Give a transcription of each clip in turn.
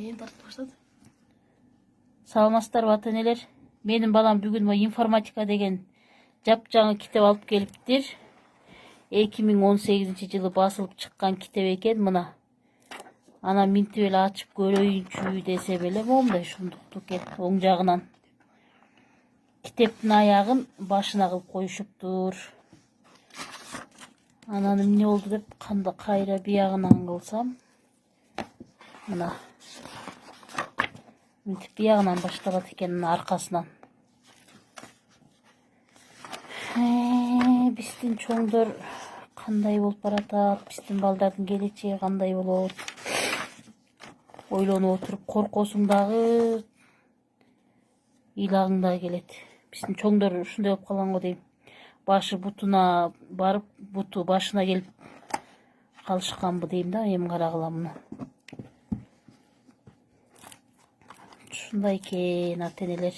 Эми тартып баштады. Саламатсыздарбы ата-энелер. Менин балам бүгүн информатика деген жапжаңы китеп алып келиптир. 2018-жылы басылып чыккан китеп экен мына. Ана минтип эле ачып көрөйүнчү десем эле момундай ушундукту экен. Оң жагынан китептин аягын башына кылып коюшуптур. Анан эмне болду деп кандай кайра биягынан кылсам, мына мынтип биягынан башталат экен, аркасынан. Биздин чоңдор кандай болуп баратат, биздин балдардын келечеги кандай болот? Ойлонуп отуруп коркосуң дагы, ыйлагың да келет. Биздин чоңдор ушундай болуп калган го дейм. Башы бутуна барып, буту башына келип калышканбы дейм да, эми карагыла муну. Ушундай экен ата-энелер.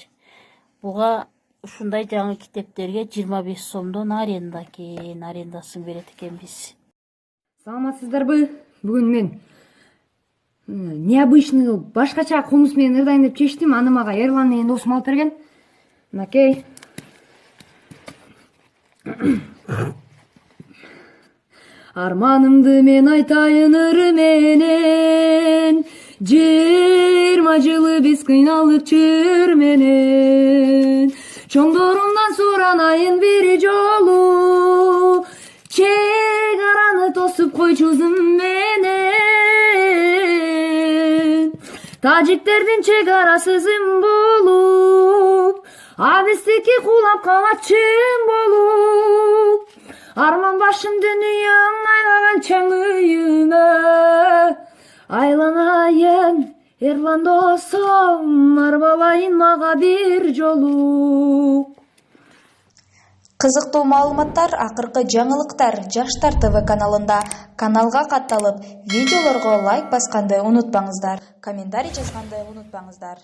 Буга ушундай жаңы китептерге 25 сомдон аренда экен, арендасын берет экенбиз. Саламатсыздарбы? Бүгүн мен необычный башкача комуз менен ырдайын деп чечтим. Аны мага Эрлан деген досум алып берген. Мынакей. Арманымды мен айтайын ыр менен, 20 жылы биз кыйналдык чыр менен. Чоңдорумдан суранайын бир жолу, чек араны тосуп койчу ызым менен. Тажиктердин чек арасы ызым болуп, а биздики кулап калат чың болуп. Арман башым дүнүйөң айлаган чаң үйүмө, айланайын Эрлан досом, арбалайын мага бир жолу. Кызыктуу маалыматтар, акыркы жаңылыктар Жаштар ТВ каналында. Каналга катталып, видеолорго лайк басканды унутпаңыздар, комментарий жазганды унутпаңыздар.